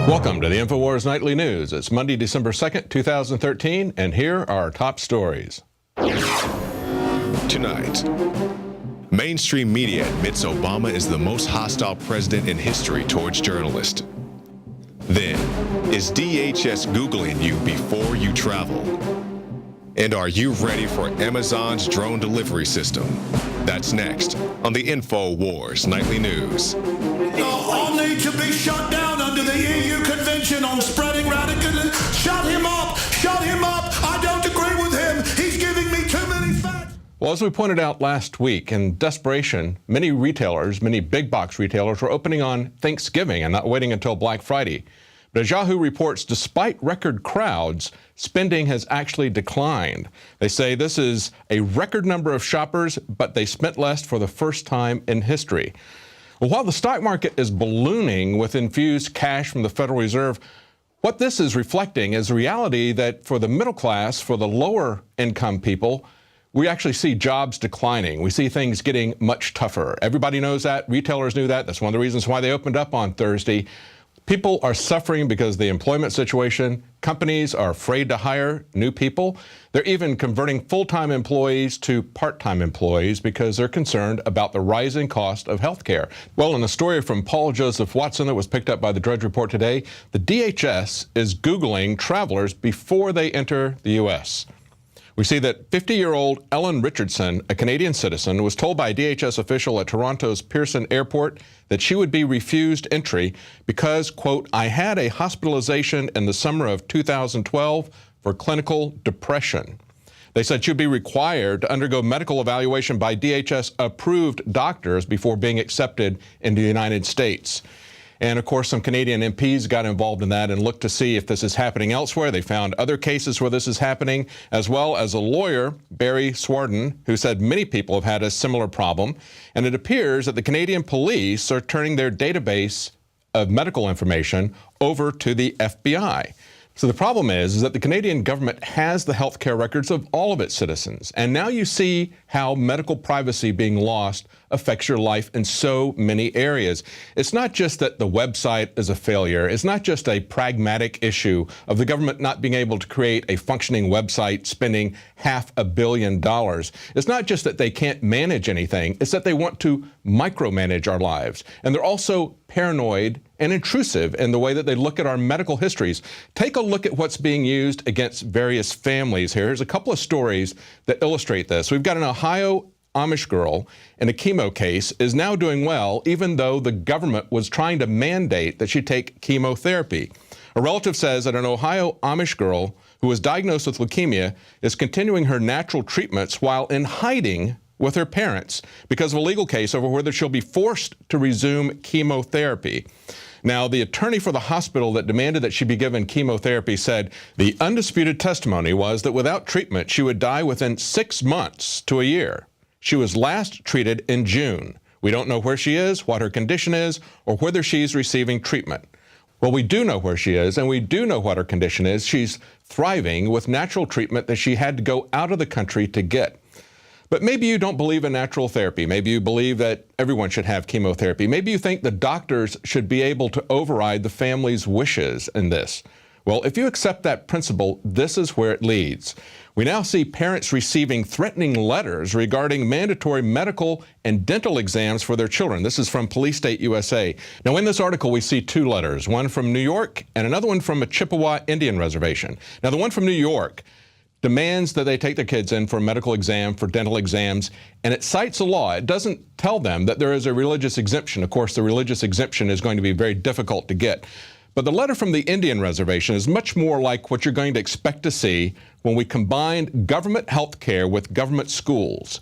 Welcome to the INFOWARS Nightly News. It's Monday, December 2nd, 2013, and here are our top stories. Tonight, mainstream media admits Obama is the most hostile president in history towards journalists. Then, is DHS Googling you before you travel? And are you ready for Amazon's drone delivery system? That's next on the INFOWARS Nightly News. All need to be shut down under the EU Convention on Spreading Radicalism. Shut him up! Shut him up! I don't agree with him! He's giving me too many facts! Well, as we pointed out last week, in desperation, many retailers, many big box retailers, were opening on Thanksgiving and not waiting until Black Friday. But as Yahoo reports, despite record crowds, spending has actually declined. They say this is a record number of shoppers, but they spent less for the first time in history. Well, while the stock market is ballooning with infused cash from the Federal Reserve, what this is reflecting is the reality that for the middle class, for the lower income people, we actually see jobs declining. We see things getting much tougher. Everybody knows that. Retailers knew that. That's one of the reasons why they opened up on Thursday. People are suffering because of the employment situation. Companies are afraid to hire new people. They're even converting full-time employees to part-time employees because they're concerned about the rising cost of health care. Well, in a story from Paul Joseph Watson that was picked up by the Drudge Report today, the DHS is Googling travelers before they enter the U.S. We see that 50-year-old Ellen Richardson, a Canadian citizen, was told by a DHS official at Toronto's Pearson Airport that she would be refused entry because, quote, I had a hospitalization in the summer of 2012 for clinical depression. They said she'd be required to undergo medical evaluation by DHS-approved doctors before being accepted into the United States. And, of course, some Canadian MPs got involved in that and looked to see if this is happening elsewhere. They found other cases where this is happening, as well as a lawyer, Barry Swarden, who said many people have had a similar problem. And it appears that the Canadian police are turning their database of medical information over to the FBI. So the problem is that the Canadian government has the health care records of all of its citizens. And now you see how medical privacy being lost affects your life in so many areas. It's not just that the website is a failure. It's not just a pragmatic issue of the government not being able to create a functioning website spending $500 million. It's not just that they can't manage anything. It's that they want to micromanage our lives. And they're also paranoid and intrusive in the way that they look at our medical histories. Take a look at what's being used against various families here. Here's a couple of stories that illustrate this. We've got an Ohio Amish girl in a chemo case is now doing well, even though the government was trying to mandate that she take chemotherapy. A relative says that an Ohio Amish girl who was diagnosed with leukemia is continuing her natural treatments while in hiding with her parents because of a legal case over whether she'll be forced to resume chemotherapy. Now, the attorney for the hospital that demanded that she be given chemotherapy said the undisputed testimony was that without treatment, she would die within 6 months to a year. She was last treated in June. We don't know where she is, what her condition is, or whether she's receiving treatment. Well, we do know where she is, and we do know what her condition is. She's thriving with natural treatment that she had to go out of the country to get. But maybe you don't believe in natural therapy. Maybe you believe that everyone should have chemotherapy. Maybe you think the doctors should be able to override the family's wishes in this. Well, if you accept that principle, this is where it leads. We now see parents receiving threatening letters regarding mandatory medical and dental exams for their children. This is from Police State USA. Now, in this article, we see two letters, one from New York and another one from a Chippewa Indian reservation. Now, the one from New York demands that they take their kids in for a medical exam, for dental exams, and it cites a law. It doesn't tell them that there is a religious exemption. Of course, the religious exemption is going to be very difficult to get. But the letter from the Indian reservation is much more like what you're going to expect to see when we combine government health care with government schools.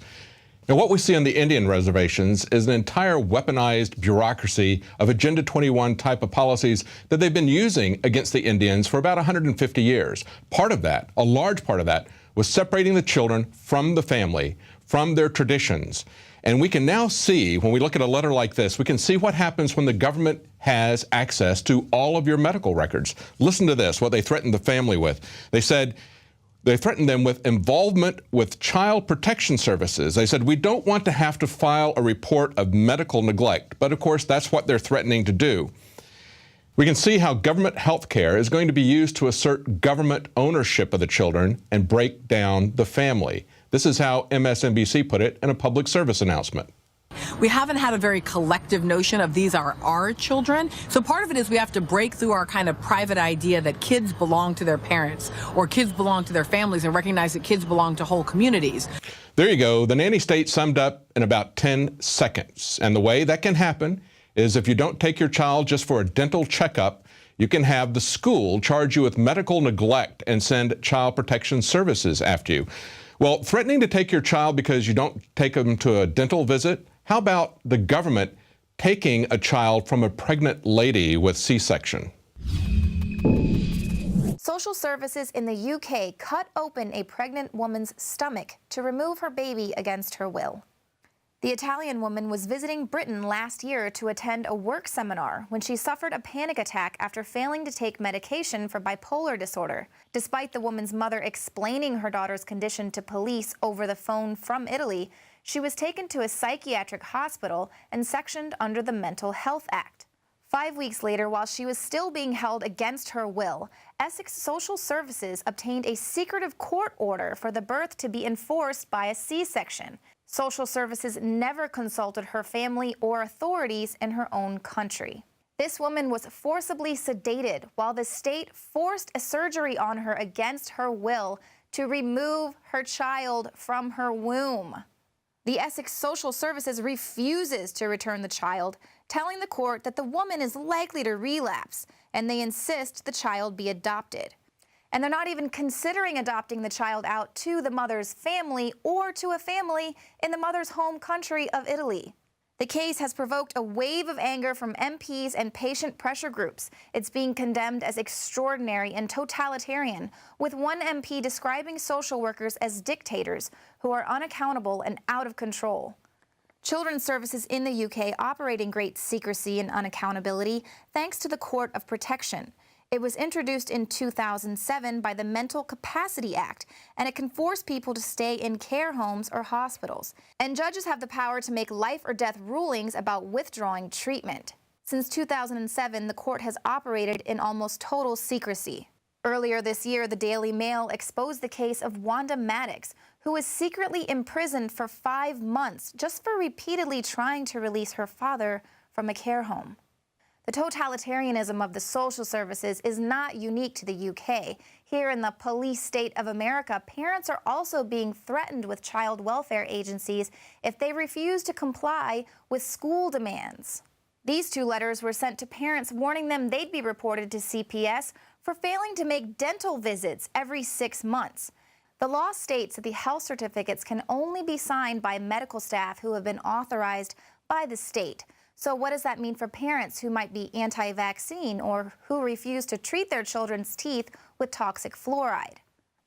Now, what we see on the Indian reservations is an entire weaponized bureaucracy of Agenda 21 type of policies that they've been using against the Indians for about 150 years. Part of that, a large part of that, was separating the children from the family, from their traditions. And we can now see, when we look at a letter like this, we can see what happens when the government has access to all of your medical records. Listen to this, what they threatened the family with. They said, they threatened them with involvement with child protection services. They said, we don't want to have to file a report of medical neglect. But of course, that's what they're threatening to do. We can see how government health care is going to be used to assert government ownership of the children and break down the family. This is how MSNBC put it in a public service announcement. We haven't had a very collective notion of these are our children. So part of it is we have to break through our kind of private idea that kids belong to their parents or kids belong to their families and recognize that kids belong to whole communities. There you go. The nanny state summed up in about 10 seconds. And the way that can happen is if you don't take your child just for a dental checkup, you can have the school charge you with medical neglect and send Child Protection Services after you. Well, threatening to take your child because you don't take them to a dental visit? How about the government taking a child from a pregnant lady with C-section? Social services in the UK cut open a pregnant woman's stomach to remove her baby against her will. The Italian woman was visiting Britain last year to attend a work seminar when she suffered a panic attack after failing to take medication for bipolar disorder. Despite the woman's mother explaining her daughter's condition to police over the phone from Italy, she was taken to a psychiatric hospital and sectioned under the Mental Health Act. 5 weeks later, while she was still being held against her will, Essex Social Services obtained a secretive court order for the birth to be enforced by a C-section. Social Services never consulted her family or authorities in her own country. This woman was forcibly sedated while the state forced a surgery on her against her will to remove her child from her womb. The Essex Social Services refuses to return the child, telling the court that the woman is likely to relapse, and they insist the child be adopted. And they're not even considering adopting the child out to the mother's family or to a family in the mother's home country of Italy. The case has provoked a wave of anger from MPs and patient pressure groups. It's being condemned as extraordinary and totalitarian, with one MP describing social workers as dictators who are unaccountable and out of control. Children's services in the UK operate in great secrecy and unaccountability thanks to the Court of Protection. It was introduced in 2007 by the Mental Capacity Act, and it can force people to stay in care homes or hospitals. And judges have the power to make life or death rulings about withdrawing treatment. Since 2007, the court has operated in almost total secrecy. Earlier this year, the Daily Mail exposed the case of Wanda Maddox, who was secretly imprisoned for 5 months just for repeatedly trying to release her father from a care home. The totalitarianism of the social services is not unique to the UK. Here in the police state of America, parents are also being threatened with child welfare agencies if they refuse to comply with school demands. These 2 letters were sent to parents warning them they'd be reported to CPS for failing to make dental visits every 6 months. The law states that the health certificates can only be signed by medical staff who have been authorized by the state. So what does that mean for parents who might be anti-vaccine or who refuse to treat their children's teeth with toxic fluoride?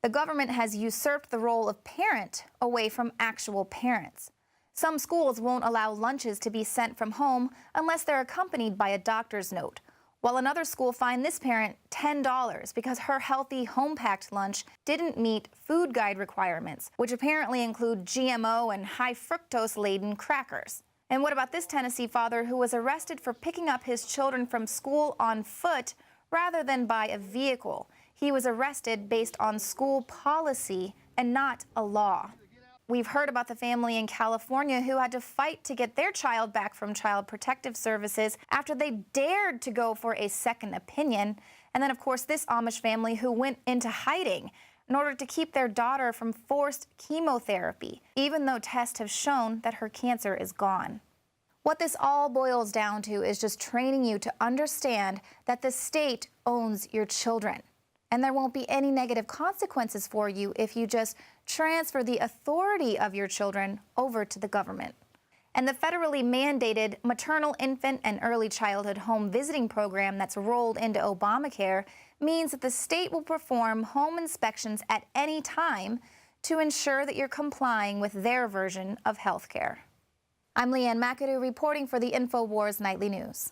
The government has usurped the role of parent away from actual parents. Some schools won't allow lunches to be sent from home unless they're accompanied by a doctor's note, while another school fined this parent $10 because her healthy home-packed lunch didn't meet food guide requirements, which apparently include GMO and high fructose-laden crackers. And what about this Tennessee father who was arrested for picking up his children from school on foot rather than by a vehicle? He was arrested based on school policy and not a law. We've heard about the family in California who had to fight to get their child back from Child Protective Services after they dared to go for a second opinion. And then, of course, this Amish family who went into hiding in order to keep their daughter from forced chemotherapy, even though tests have shown that her cancer is gone. What this all boils down to is just training you to understand that the state owns your children, and there won't be any negative consequences for you if you just transfer the authority of your children over to the government. And the federally mandated maternal, infant, and early childhood home visiting program that's rolled into Obamacare means that the state will perform home inspections at any time to ensure that you're complying with their version of health care. I'm Leanne McAdoo reporting for the INFOWARS Nightly News.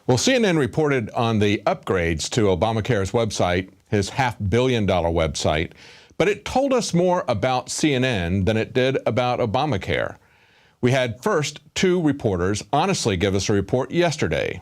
Well, CNN reported on the upgrades to Obamacare's website, his $500 million website, but it told us more about CNN than it did about Obamacare. We had first 2 reporters honestly give us a report yesterday.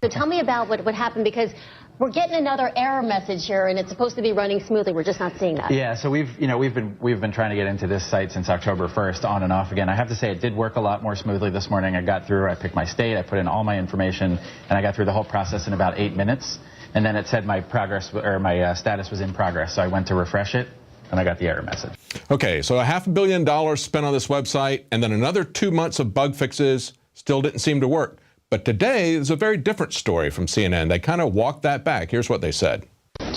So tell me about what happened, because we're getting another error message here, and it's supposed to be running smoothly. We're just not seeing that. Yeah, so we've been trying to get into this site since October 1st, on and off again. I have to say it did work a lot more smoothly this morning. I got through, I picked my state, I put in all my information, and I got through the whole process in about 8 minutes. And then it said my progress, or my status was in progress. So I went to refresh it, and I got the error message. Okay, so $500 million spent on this website, and then another 2 months of bug fixes still didn't seem to work. But today is a very different story from CNN. They kind of walked that back. Here's what they said.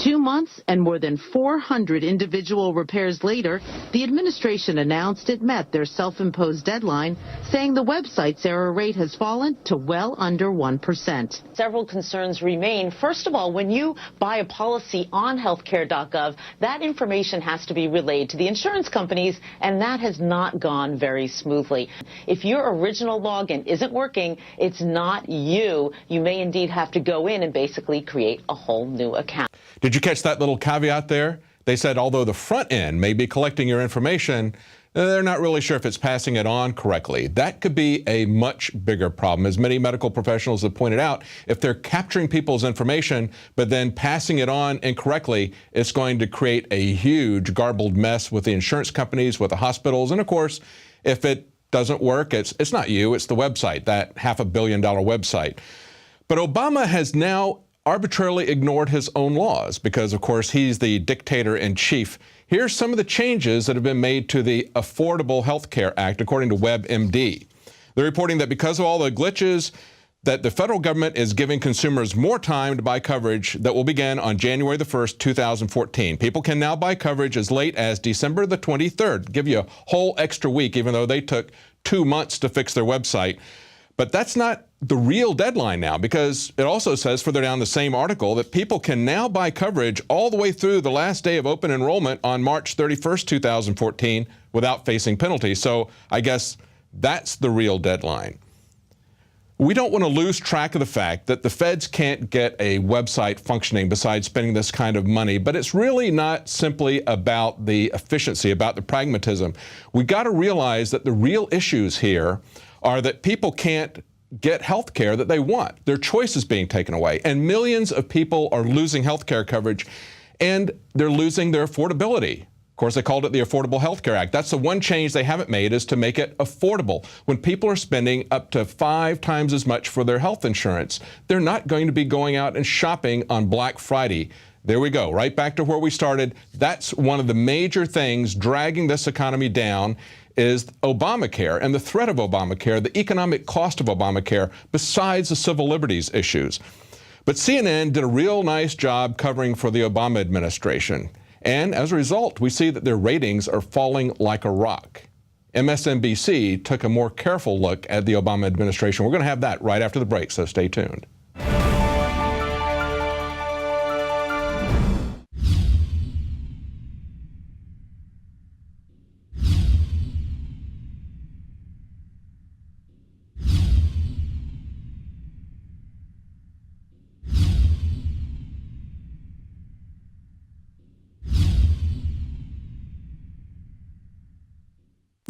2 months and more than 400 individual repairs later, the administration announced it met their self-imposed deadline, saying the website's error rate has fallen to well under 1%. Several concerns remain. First of all, when you buy a policy on healthcare.gov, that information has to be relayed to the insurance companies, and that has not gone very smoothly. If your original login isn't working, it's not you. You may indeed have to go in and basically create a whole new account. Did you catch that little caveat there? They said although the front end may be collecting your information, they're not really sure if it's passing it on correctly. That could be a much bigger problem. As many medical professionals have pointed out, if they're capturing people's information but then passing it on incorrectly, it's going to create a huge garbled mess with the insurance companies, with the hospitals, and of course, if it doesn't work, it's not you, it's the website, that $500 million website. But Obama has now arbitrarily ignored his own laws because, of course, he's the dictator-in-chief. Here's some of the changes that have been made to the Affordable Health Care Act, according to WebMD. They're reporting that because of all the glitches, that the federal government is giving consumers more time to buy coverage that will begin on January the 1st, 2014. People can now buy coverage as late as December the 23rd, give you a whole extra week, even though they took 2 months to fix their website. But that's not the real deadline now, because it also says further down the same article that people can now buy coverage all the way through the last day of open enrollment on March 31st, 2014 without facing penalties. So I guess that's the real deadline. We don't want to lose track of the fact that the feds can't get a website functioning besides spending this kind of money, but it's really not simply about the efficiency, about the pragmatism. We got to realize that the real issues here are that people can't get health care that they want. Their choice is being taken away, and millions of people are losing health care coverage, and they're losing their affordability. Of course, they called it the Affordable Health Care Act. That's the one change they haven't made, is to make it affordable. When people are spending up to 5 times as much for their health insurance, they're not going to be going out and shopping on Black Friday. There we go, right back to where we started. That's one of the major things dragging this economy down, is Obamacare and the threat of Obamacare, the economic cost of Obamacare, besides the civil liberties issues. But CNN did a real nice job covering for the Obama administration. And as a result, we see that their ratings are falling like a rock. MSNBC took a more careful look at the Obama administration. We're going to have that right after the break, so stay tuned.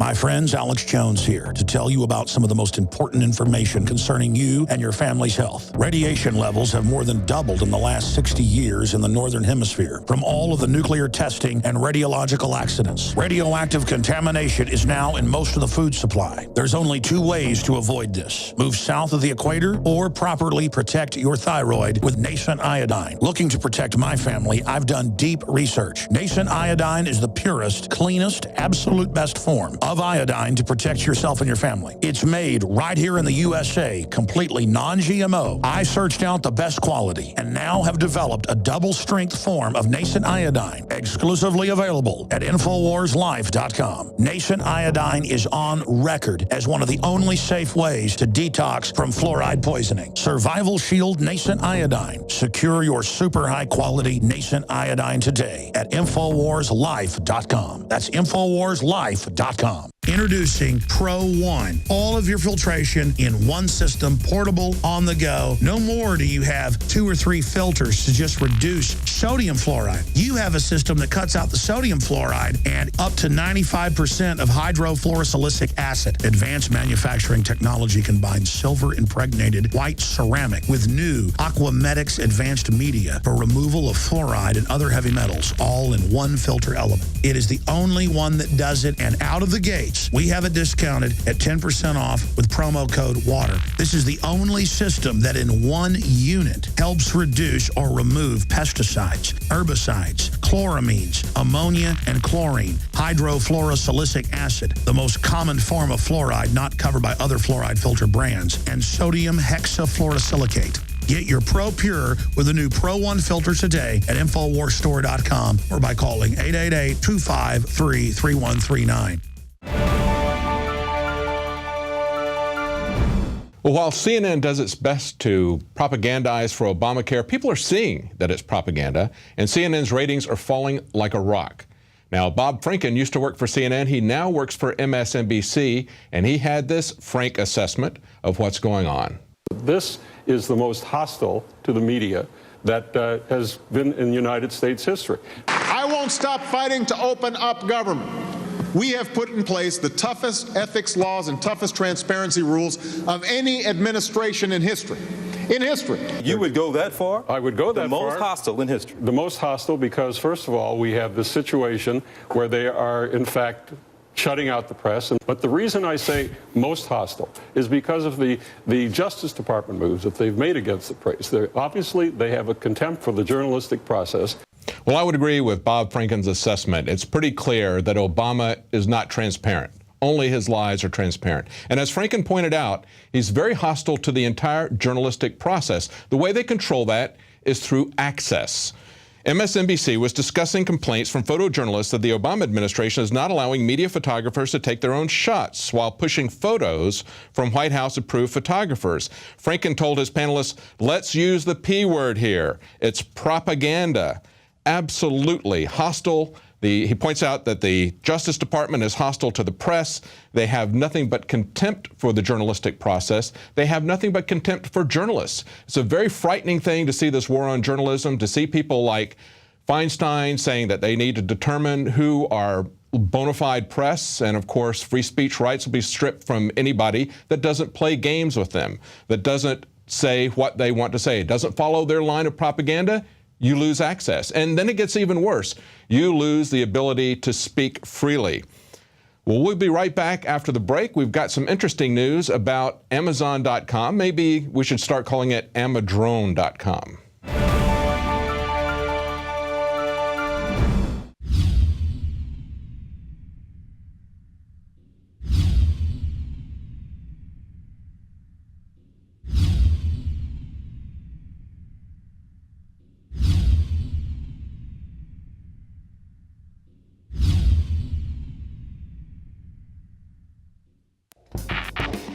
My friends, Alex Jones here to tell you about some of the most important information concerning you and your family's health. Radiation levels have more than doubled in the last 60 years in the Northern Hemisphere from all of the nuclear testing and radiological accidents. Radioactive contamination is now in most of the food supply. There's only 2 ways to avoid this. Move south of the equator or properly protect your thyroid with nascent iodine. Looking to protect my family, I've done deep research. Nascent iodine is the purest, cleanest, absolute best form of iodine to protect yourself and your family. It's made right here in the USA, completely non-GMO. I searched out the best quality and now have developed a double-strength form of nascent iodine, exclusively available at INFOWARSLife.com. Nascent iodine is on record as one of the only safe ways to detox from fluoride poisoning. Survival Shield Nascent Iodine. Secure your super high-quality nascent iodine today at INFOWARSLife.com. That's INFOWARSLife.com. Introducing Pro One. All of your filtration in one system, portable, on the go. No more do you have 2 or 3 filters to just reduce sodium fluoride. You have a system that cuts out the sodium fluoride and up to 95% of hydrofluorosilicic acid. Advanced manufacturing technology combines silver-impregnated white ceramic with new Aquamedics advanced media for removal of fluoride and other heavy metals, all in one filter element. It is the only one that does it, and out of the gates, we have it discounted at 10% off with promo code WATER. This is the only system that in one unit helps reduce or remove pesticides, herbicides, chloramines, ammonia, and chlorine, hydrofluorosilicic acid, the most common form of fluoride not covered by other fluoride filter brands, and sodium hexafluorosilicate. Get your Pro Pure with the new Pro One filters today at InfoWarsStore.com or by calling 888-253-3139. Well, while CNN does its best to propagandize for Obamacare, people are seeing that it's propaganda, and CNN's ratings are falling like a rock. Now, Bob Franken used to work for CNN. He now works for MSNBC, and he had this frank assessment of what's going on. This is the most hostile to the media that has been in United States history. I won't stop fighting to open up government. We have put in place the toughest ethics laws and toughest transparency rules of any administration in history. In history. You would go that far? I would go that far. The most hostile in history. The most hostile because, first of all, we have this situation where they are, in fact, shutting out the press. But the reason I say most hostile is because of the Justice Department moves that they've made against the press. Obviously, they have a contempt for the journalistic process. Well, I would agree with Bob Franken's assessment. It's pretty clear that Obama is not transparent. Only his lies are transparent. And as Franken pointed out, he's very hostile to the entire journalistic process. The way they control that is through access. MSNBC was discussing complaints from photojournalists that the Obama administration is not allowing media photographers to take their own shots while pushing photos from White House-approved photographers. Franken told his panelists, let's use the P word here. It's propaganda. Absolutely hostile. He points out that the Justice Department is hostile to the press. They have nothing but contempt for the journalistic process. They have nothing but contempt for journalists. It's a very frightening thing to see this war on journalism, to see people like Feinstein saying that they need to determine who are bona fide press, and of course free speech rights will be stripped from anybody that doesn't play games with them, that doesn't say what they want to say, doesn't follow their line of propaganda. You lose access. And then it gets even worse. You lose the ability to speak freely. Well, we'll be right back after the break. We've got some interesting news about Amazon.com. Maybe we should start calling it Amadrone.com.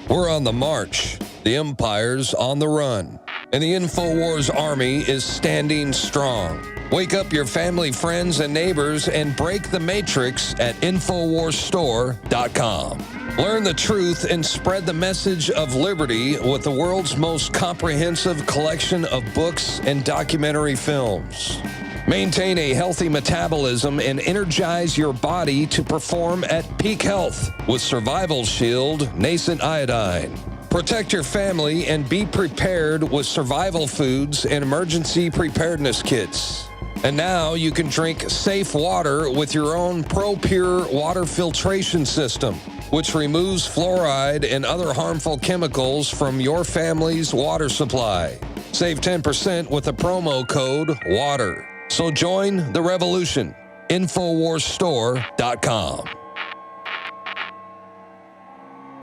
We're on the march. The empire's on the run. And the INFOWARS army is standing strong. Wake up your family, friends, and neighbors and break the matrix at InfoWarsStore.com. Learn the truth and spread the message of liberty with the world's most comprehensive collection of books and documentary films. Maintain a healthy metabolism and energize your body to perform at peak health with Survival Shield Nascent Iodine. Protect your family and be prepared with survival foods and emergency preparedness kits. And now you can drink safe water with your own Pro Pure water filtration system, which removes fluoride and other harmful chemicals from your family's water supply. Save 10% with the promo code WATER. So join the revolution. InfoWarsStore.com.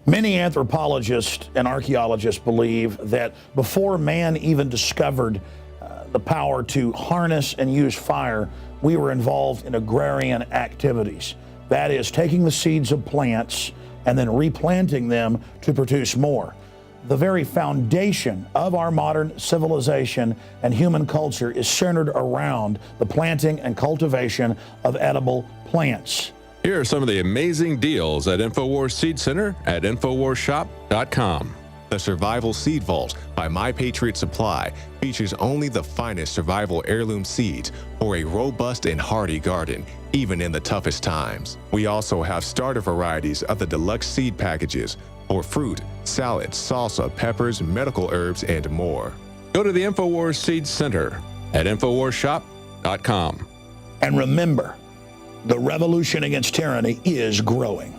Many anthropologists and archaeologists believe that before man even discovered the power to harness and use fire, we were involved in agrarian activities. That is, taking the seeds of plants and then replanting them to produce more. The very foundation of our modern civilization and human culture is centered around the planting and cultivation of edible plants. Here are some of the amazing deals at INFOWARS Seed Center at INFOWARSshop.com. The Survival Seed Vault by My Patriot Supply features only the finest survival heirloom seeds for a robust and hardy garden, even in the toughest times. We also have starter varieties of the deluxe seed packages for fruit, salads, salsa, peppers, medical herbs, and more. Go to the INFOWARS Seed Center at INFOWARSshop.com. And remember, the revolution against tyranny is growing.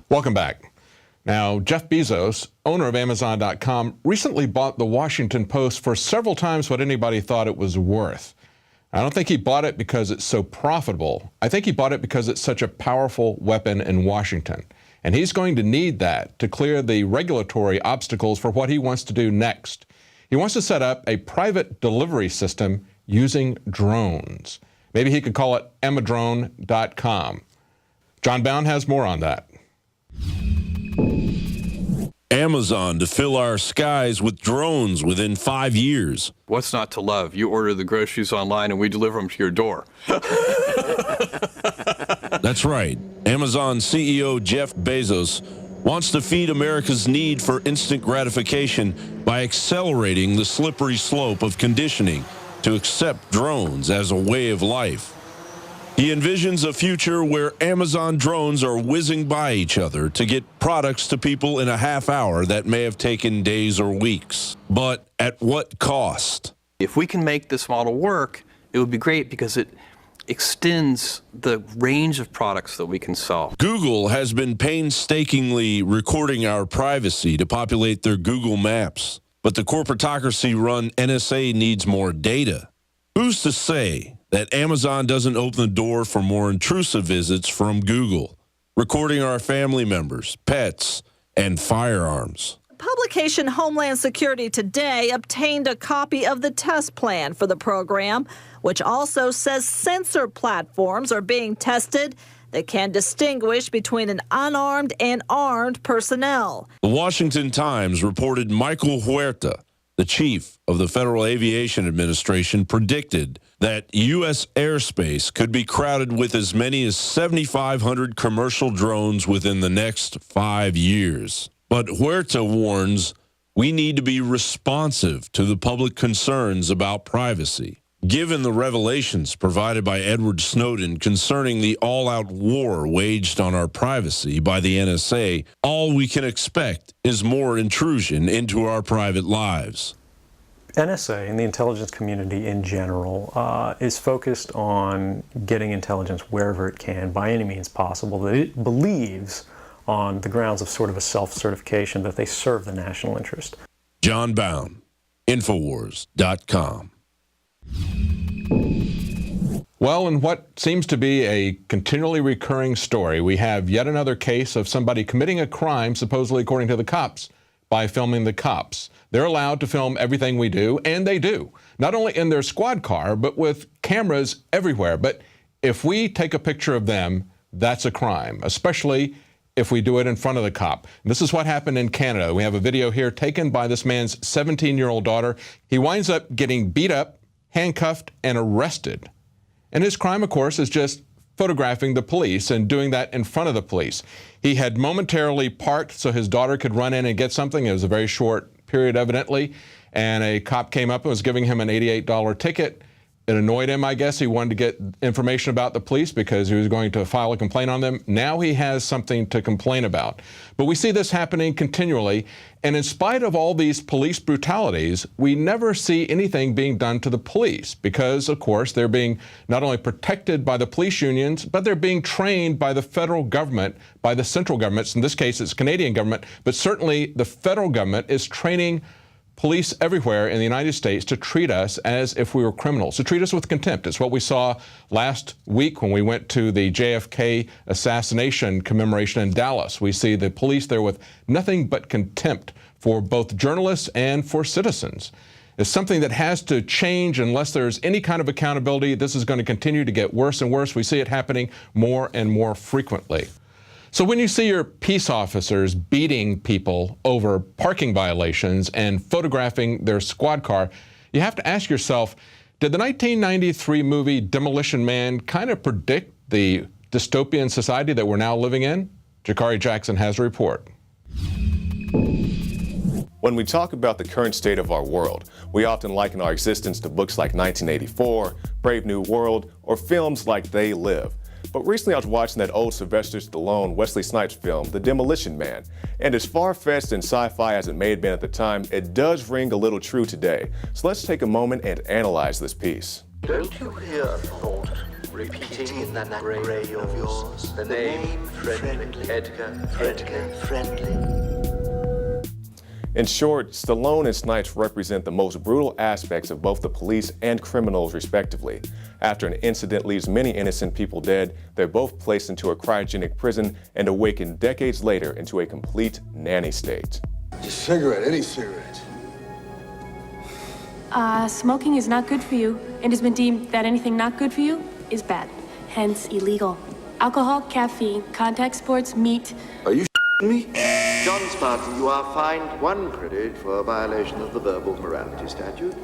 Welcome back. Now, Jeff Bezos, owner of Amazon.com, recently bought the Washington Post for several times what anybody thought it was worth. I don't think he bought it because it's so profitable. I think he bought it because it's such a powerful weapon in Washington. And he's going to need that to clear the regulatory obstacles for what he wants to do next. He wants to set up a private delivery system using drones. Maybe he could call it Amadrone.com. John Bound has more on that. Amazon to fill our skies with drones within 5 years. What's not to love? You order the groceries online and we deliver them to your door. That's right. Amazon CEO Jeff Bezos wants to feed America's need for instant gratification by accelerating the slippery slope of conditioning to accept drones as a way of life. He envisions a future where Amazon drones are whizzing by each other to get products to people in a half hour that may have taken days or weeks. But at what cost? If we can make this model work, it would be great because it extends the range of products that we can sell. Google has been painstakingly recording our privacy to populate their Google Maps. But the corporatocracy-run NSA needs more data. Who's to say that Amazon doesn't open the door for more intrusive visits from Google, recording our family members, pets, and firearms? Publication Homeland Security Today obtained a copy of the test plan for the program, which also says sensor platforms are being tested that can distinguish between an unarmed and armed personnel. The Washington Times reported Michael Huerta, the chief of the Federal Aviation Administration, predicted that U.S. airspace could be crowded with as many as 7,500 commercial drones within the next 5 years. But Huerta warns we need to be responsive to the public concerns about privacy. Given the revelations provided by Edward Snowden concerning the all-out war waged on our privacy by the NSA, all we can expect is more intrusion into our private lives. NSA and the intelligence community in general is focused on getting intelligence wherever it can, by any means possible, that it believes on the grounds of sort of a self-certification that they serve the national interest. John Bound, INFOWARS.com. Well, in what seems to be a continually recurring story, we have yet another case of somebody committing a crime, supposedly according to the cops, by filming the cops. They're allowed to film everything we do, and they do. Not only in their squad car, but with cameras everywhere. But if we take a picture of them, that's a crime, especially if we do it in front of the cop. This is what happened in Canada. We have a video here taken by this man's 17-year-old daughter. He winds up getting beat up, handcuffed, and arrested. And his crime, of course, is just photographing the police and doing that in front of the police. He had momentarily parked so his daughter could run in and get something. It was a very short period, evidently. And a cop came up and was giving him an $88 ticket. It annoyed him, I guess. He wanted to get information about the police because he was going to file a complaint on them. Now he has something to complain about. But we see this happening continually. And in spite of all these police brutalities, we never see anything being done to the police because, of course, they're being not only protected by the police unions, but they're being trained by the federal government, by the central governments. In this case, it's Canadian government, but certainly the federal government is training police everywhere in the United States to treat us as if we were criminals, to treat us with contempt. It's what we saw last week when we went to the JFK assassination commemoration in Dallas. We see the police there with nothing but contempt for both journalists and for citizens. It's something that has to change unless there's any kind of accountability. This is going to continue to get worse and worse. We see it happening more and more frequently. So when you see your peace officers beating people over parking violations and photographing their squad car, you have to ask yourself, Did the 1993 movie Demolition Man kind of predict the dystopian society that we're now living in? Jakari Jackson has a report. When we talk about the current state of our world, we often liken our existence to books like 1984, Brave New World, or films like They Live. But recently I was watching that old Sylvester Stallone, Wesley Snipes film, The Demolition Man. And as far-fetched and sci-fi as it may have been at the time, it does ring a little true today. So let's take a moment and analyze this piece. Don't you hear a thought repeating in that brain of yours? The name Friendly, Edgar Friendly. In short, Stallone and Snipes represent the most brutal aspects of both the police and criminals respectively. After an incident leaves many innocent people dead, they're both placed into a cryogenic prison and awakened decades later into a complete nanny state. Just cigarette, any cigarette. Smoking is not good for you, and has been deemed that anything not good for you is bad, hence illegal. Alcohol, caffeine, contact sports, meat. Are you me? John Spartan, you are fined 1 credit for a violation of the verbal morality statute.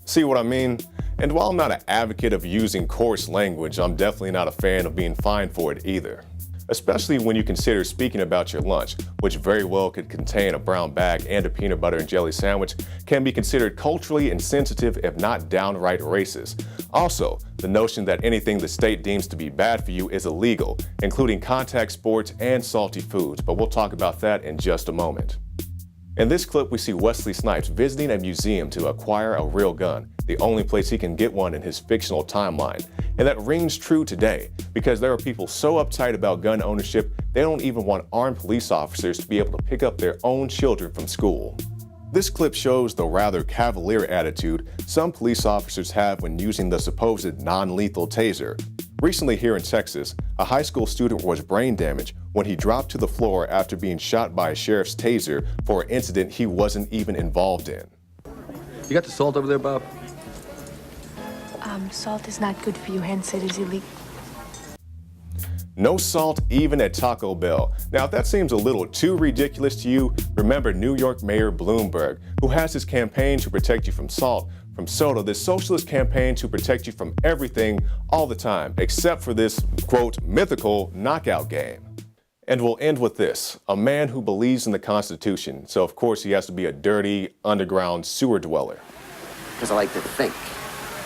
See what I mean? And while I'm not an advocate of using coarse language, I'm definitely not a fan of being fined for it either. Especially when you consider speaking about your lunch, which very well could contain a brown bag and a peanut butter and jelly sandwich, can be considered culturally insensitive if not downright racist. Also, the notion that anything the state deems to be bad for you is illegal, including contact sports and salty foods, but we'll talk about that in just a moment. In this clip, we see Wesley Snipes visiting a museum to acquire a real gun, the only place he can get one in his fictional timeline. And that rings true today, because there are people so uptight about gun ownership, they don't even want armed police officers to be able to pick up their own children from school. This clip shows the rather cavalier attitude some police officers have when using the supposed non-lethal taser. Recently here in Texas, a high school student was brain damaged when he dropped to the floor after being shot by a sheriff's taser for an incident he wasn't even involved in. You got the salt over there, Bob? Salt is not good for you, hence it is illegal. No salt even at Taco Bell. Now, if that seems a little too ridiculous to you, remember New York Mayor Bloomberg, who has his campaign to protect you from salt, from soda, this socialist campaign to protect you from everything all the time, except for this, quote, mythical knockout game. And we'll end with this, a man who believes in the Constitution, so of course he has to be a dirty, underground sewer dweller. Because I like to think,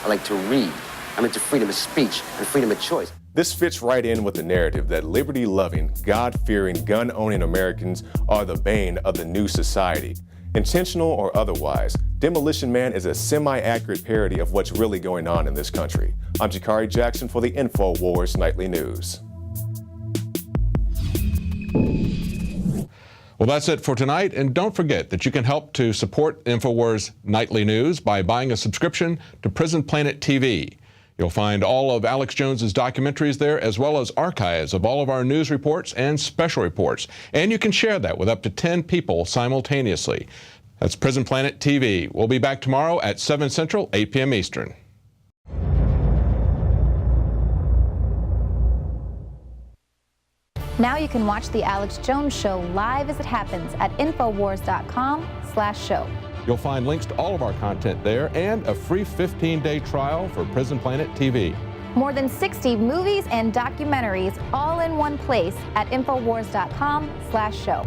I like to read, I'm into freedom of speech and freedom of choice. This fits right in with the narrative that liberty-loving, God-fearing, gun-owning Americans are the bane of the new society. Intentional or otherwise, Demolition Man is a semi-accurate parody of what's really going on in this country. I'm Jakari Jackson for the INFOWARS Nightly News. Well, that's it for tonight, and don't forget that you can help to support INFOWARS Nightly News by buying a subscription to Prison Planet TV. You'll find all of Alex Jones's documentaries there, as well as archives of all of our news reports and special reports. And you can share that with up to 10 people simultaneously. That's Prison Planet TV. We'll be back tomorrow at 7 Central, 8 p.m. Eastern. Now you can watch The Alex Jones Show live as it happens at Infowars.com/show. You'll find links to all of our content there and a free 15-day trial for Prison Planet TV. More than 60 movies and documentaries all in one place at Infowars.com/show.